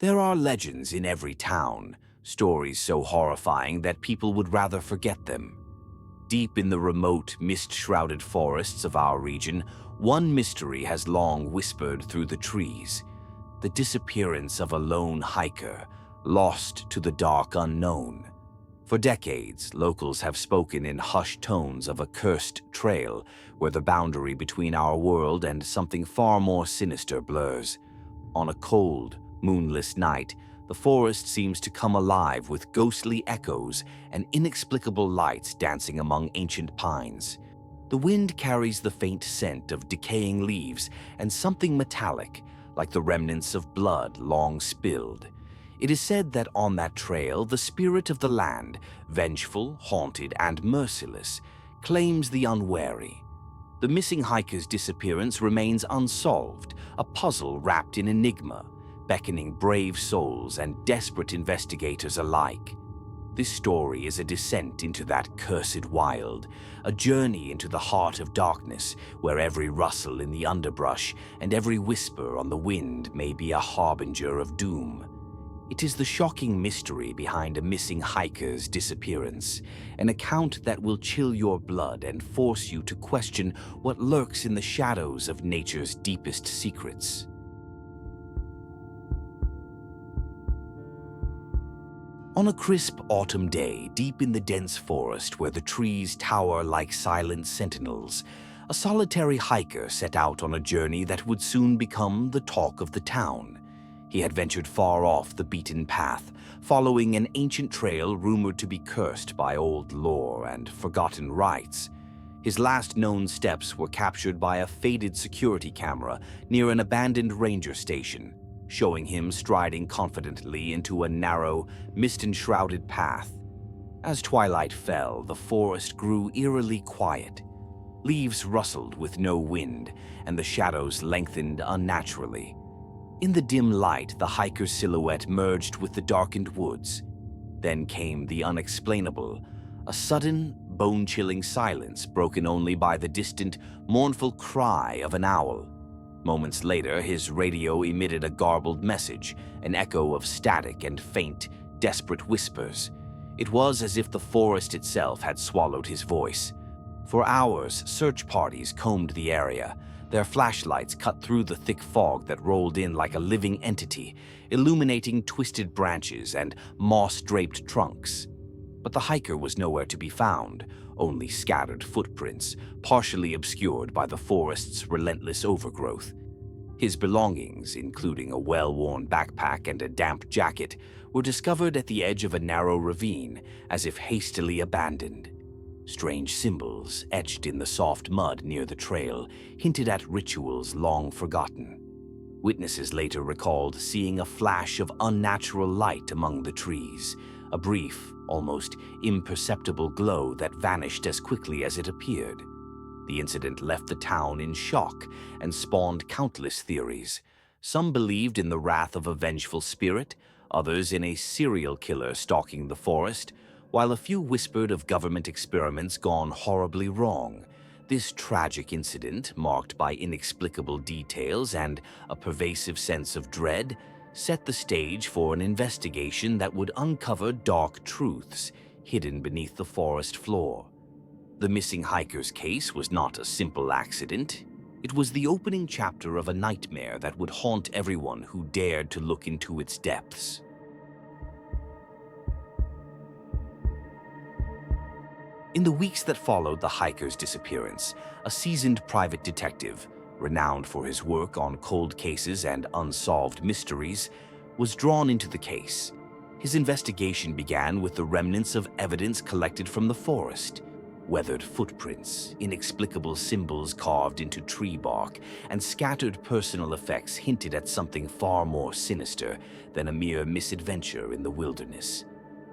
There are legends in every town, stories so horrifying that people would rather forget them. Deep in the remote, mist-shrouded forests of our region, one mystery has long whispered through the trees: the disappearance of a lone hiker, lost to the dark unknown. For decades, locals have spoken in hushed tones of a cursed trail where the boundary between our world and something far more sinister blurs. On a cold, moonless night, the forest seems to come alive with ghostly echoes and inexplicable lights dancing among ancient pines. The wind carries the faint scent of decaying leaves and something metallic, like the remnants of blood long spilled. It is said that on that trail, the spirit of the land, vengeful, haunted, and merciless, claims the unwary. The missing hiker's disappearance remains unsolved, a puzzle wrapped in enigma, beckoning brave souls and desperate investigators alike. This story is a descent into that cursed wild, a journey into the heart of darkness, where every rustle in the underbrush and every whisper on the wind may be a harbinger of doom. It is the shocking mystery behind a missing hiker's disappearance, an account that will chill your blood and force you to question what lurks in the shadows of nature's deepest secrets. On a crisp autumn day, deep in the dense forest where the trees tower like silent sentinels, a solitary hiker set out on a journey that would soon become the talk of the town. He had ventured far off the beaten path, following an ancient trail rumored to be cursed by old lore and forgotten rites. His last known steps were captured by a faded security camera near an abandoned ranger station, showing him striding confidently into a narrow, mist-enshrouded path. As twilight fell, the forest grew eerily quiet. Leaves rustled with no wind, and the shadows lengthened unnaturally. In the dim light, the hiker's silhouette merged with the darkened woods. Then came the unexplainable, a sudden, bone-chilling silence broken only by the distant, mournful cry of an owl. Moments later, his radio emitted a garbled message, an echo of static and faint, desperate whispers. It was as if the forest itself had swallowed his voice. For hours, search parties combed the area. Their flashlights cut through the thick fog that rolled in like a living entity, illuminating twisted branches and moss-draped trunks. But the hiker was nowhere to be found, only scattered footprints, partially obscured by the forest's relentless overgrowth. His belongings, including a well-worn backpack and a damp jacket, were discovered at the edge of a narrow ravine, as if hastily abandoned. Strange symbols, etched in the soft mud near the trail, hinted at rituals long forgotten. Witnesses later recalled seeing a flash of unnatural light among the trees, a brief, almost imperceptible glow that vanished as quickly as it appeared. The incident left the town in shock and spawned countless theories. Some believed in the wrath of a vengeful spirit, others in a serial killer stalking the forest, while a few whispered of government experiments gone horribly wrong. This tragic incident, marked by inexplicable details and a pervasive sense of dread, set the stage for an investigation that would uncover dark truths hidden beneath the forest floor. The missing hiker's case was not a simple accident. It was the opening chapter of a nightmare that would haunt everyone who dared to look into its depths. In the weeks that followed the hiker's disappearance, a seasoned private detective, renowned for his work on cold cases and unsolved mysteries, was drawn into the case. His investigation began with the remnants of evidence collected from the forest: weathered footprints, inexplicable symbols carved into tree bark, and scattered personal effects hinted at something far more sinister than a mere misadventure in the wilderness.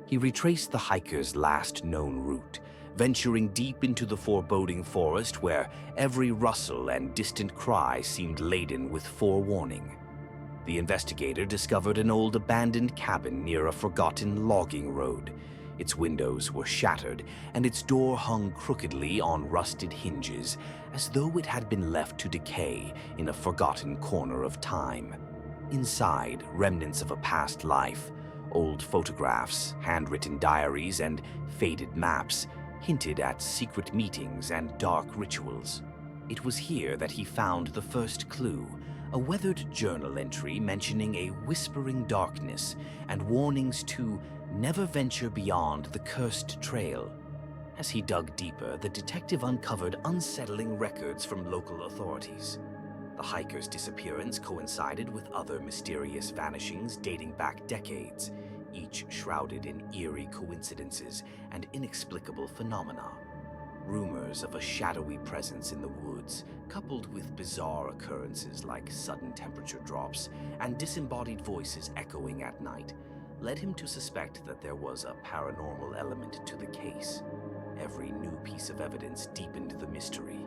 He retraced the hiker's last known route, venturing deep into the foreboding forest where every rustle and distant cry seemed laden with forewarning. The investigator discovered an old abandoned cabin near a forgotten logging road. Its windows were shattered, and its door hung crookedly on rusted hinges, as though it had been left to decay in a forgotten corner of time. Inside, remnants of a past life, old photographs, handwritten diaries, and faded maps hinted at secret meetings and dark rituals. It was here that he found the first clue, a weathered journal entry mentioning a whispering darkness and warnings to never venture beyond the cursed trail. As he dug deeper, the detective uncovered unsettling records from local authorities. The hiker's disappearance coincided with other mysterious vanishings dating back decades, each shrouded in eerie coincidences and inexplicable phenomena. Rumors of a shadowy presence in the woods, coupled with bizarre occurrences like sudden temperature drops and disembodied voices echoing at night, led him to suspect that there was a paranormal element to the case. Every new piece of evidence deepened the mystery.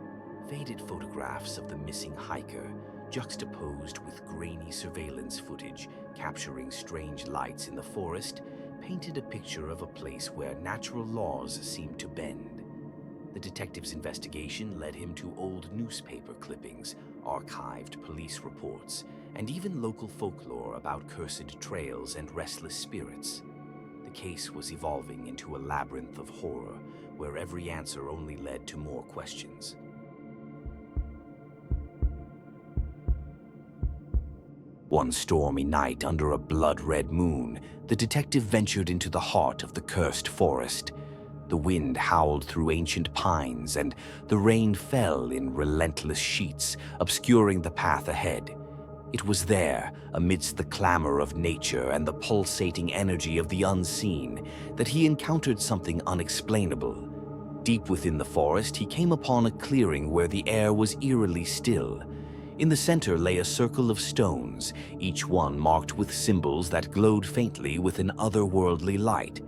Faded photographs of the missing hiker, juxtaposed with grainy surveillance footage capturing strange lights in the forest, painted a picture of a place where natural laws seemed to bend. The detective's investigation led him to old newspaper clippings, archived police reports, and even local folklore about cursed trails and restless spirits. The case was evolving into a labyrinth of horror, where every answer only led to more questions. One stormy night under a blood-red moon, the detective ventured into the heart of the cursed forest. The wind howled through ancient pines, and the rain fell in relentless sheets, obscuring the path ahead. It was there, amidst the clamor of nature and the pulsating energy of the unseen, that he encountered something unexplainable. Deep within the forest, he came upon a clearing where the air was eerily still. In the center lay a circle of stones, each one marked with symbols that glowed faintly with an otherworldly light.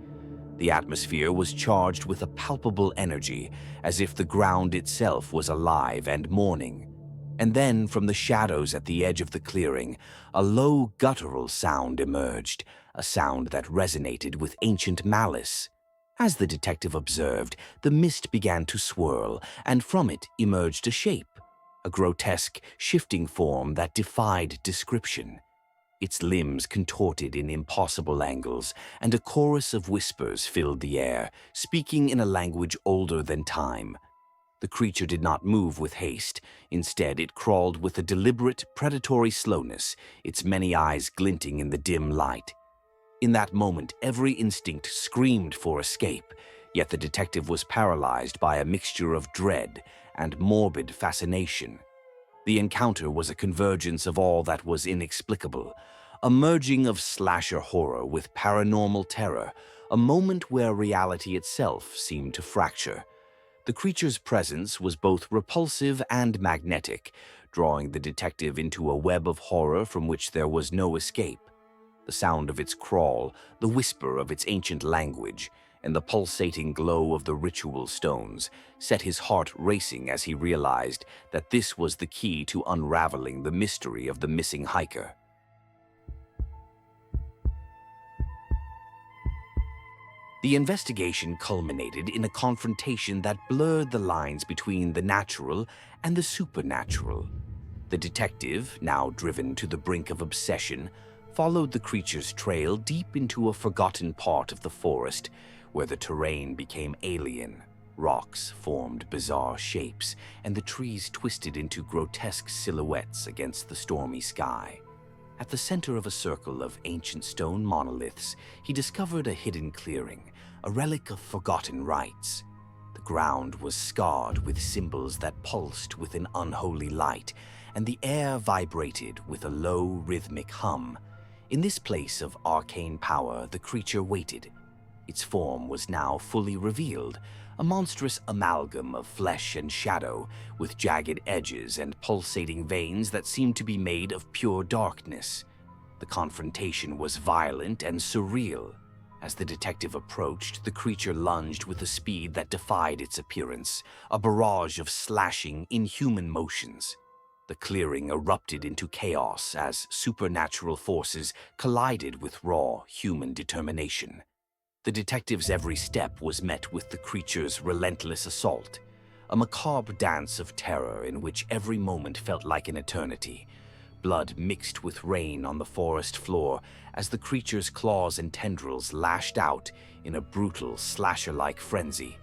The atmosphere was charged with a palpable energy, as if the ground itself was alive and mourning. And then, from the shadows at the edge of the clearing, a low guttural sound emerged, a sound that resonated with ancient malice. As the detective observed, the mist began to swirl, and from it emerged a shape, a grotesque, shifting form that defied description. Its limbs contorted in impossible angles, and a chorus of whispers filled the air, speaking in a language older than time. The creature did not move with haste. Instead, it crawled with a deliberate, predatory slowness, its many eyes glinting in the dim light. In that moment, every instinct screamed for escape, yet the detective was paralyzed by a mixture of dread and morbid fascination. The encounter was a convergence of all that was inexplicable, a merging of slasher horror with paranormal terror, a moment where reality itself seemed to fracture. The creature's presence was both repulsive and magnetic, drawing the detective into a web of horror from which there was no escape. The sound of its crawl, the whisper of its ancient language, and the pulsating glow of the ritual stones set his heart racing as he realized that this was the key to unraveling the mystery of the missing hiker. The investigation culminated in a confrontation that blurred the lines between the natural and the supernatural. The detective, now driven to the brink of obsession, followed the creature's trail deep into a forgotten part of the forest, where the terrain became alien. Rocks formed bizarre shapes, and the trees twisted into grotesque silhouettes against the stormy sky. At the center of a circle of ancient stone monoliths, he discovered a hidden clearing, a relic of forgotten rites. The ground was scarred with symbols that pulsed with an unholy light, and the air vibrated with a low, rhythmic hum. In this place of arcane power, the creature waited. Its form was now fully revealed, a monstrous amalgam of flesh and shadow, with jagged edges and pulsating veins that seemed to be made of pure darkness. The confrontation was violent and surreal. As the detective approached, the creature lunged with a speed that defied its appearance, a barrage of slashing, inhuman motions. The clearing erupted into chaos as supernatural forces collided with raw, human determination. The detective's every step was met with the creature's relentless assault, a macabre dance of terror in which every moment felt like an eternity. Blood mixed with rain on the forest floor as the creature's claws and tendrils lashed out in a brutal, slasher-like frenzy.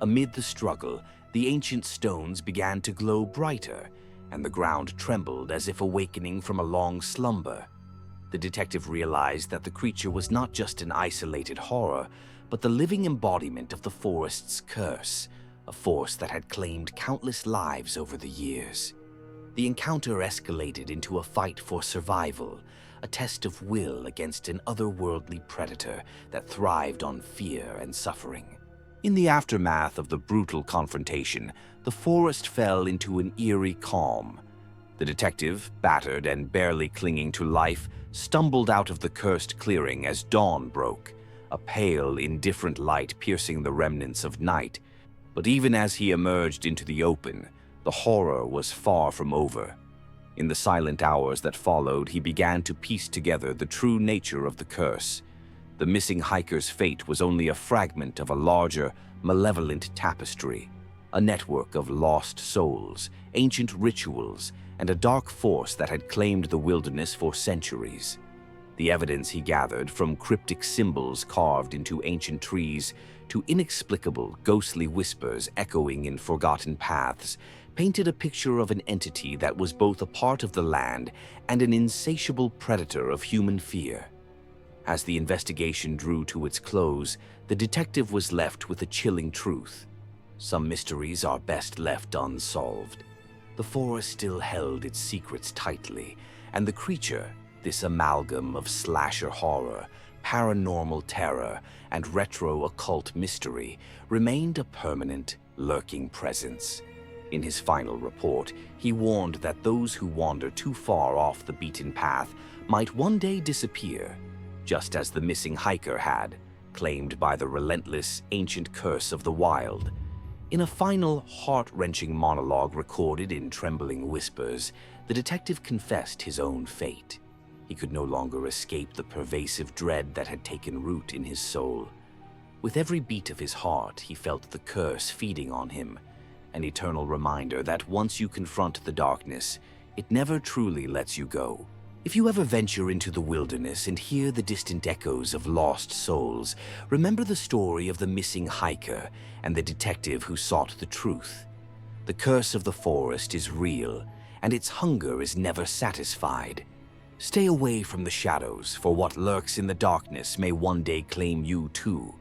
Amid the struggle, the ancient stones began to glow brighter, and the ground trembled as if awakening from a long slumber. The detective realized that the creature was not just an isolated horror, but the living embodiment of the forest's curse, a force that had claimed countless lives over the years. The encounter escalated into a fight for survival, a test of will against an otherworldly predator that thrived on fear and suffering. In the aftermath of the brutal confrontation, the forest fell into an eerie calm. The detective, battered and barely clinging to life, stumbled out of the cursed clearing as dawn broke, a pale, indifferent light piercing the remnants of night. But even as he emerged into the open, the horror was far from over. In the silent hours that followed, he began to piece together the true nature of the curse. The missing hiker's fate was only a fragment of a larger, malevolent tapestry, a network of lost souls, ancient rituals, and a dark force that had claimed the wilderness for centuries. The evidence he gathered, from cryptic symbols carved into ancient trees to inexplicable, ghostly whispers echoing in forgotten paths, painted a picture of an entity that was both a part of the land and an insatiable predator of human fear. As the investigation drew to its close, the detective was left with a chilling truth. Some mysteries are best left unsolved. The forest still held its secrets tightly, and the creature, this amalgam of slasher horror, paranormal terror, and retro occult mystery, remained a permanent, lurking presence. In his final report, he warned that those who wander too far off the beaten path might one day disappear, just as the missing hiker had, claimed by the relentless, ancient curse of the wild. In a final, heart-wrenching monologue recorded in trembling whispers, the detective confessed his own fate. He could no longer escape the pervasive dread that had taken root in his soul. With every beat of his heart, he felt the curse feeding on him, an eternal reminder that once you confront the darkness, it never truly lets you go. If you ever venture into the wilderness and hear the distant echoes of lost souls, remember the story of the missing hiker and the detective who sought the truth. The curse of the forest is real, and its hunger is never satisfied. Stay away from the shadows, for what lurks in the darkness may one day claim you too.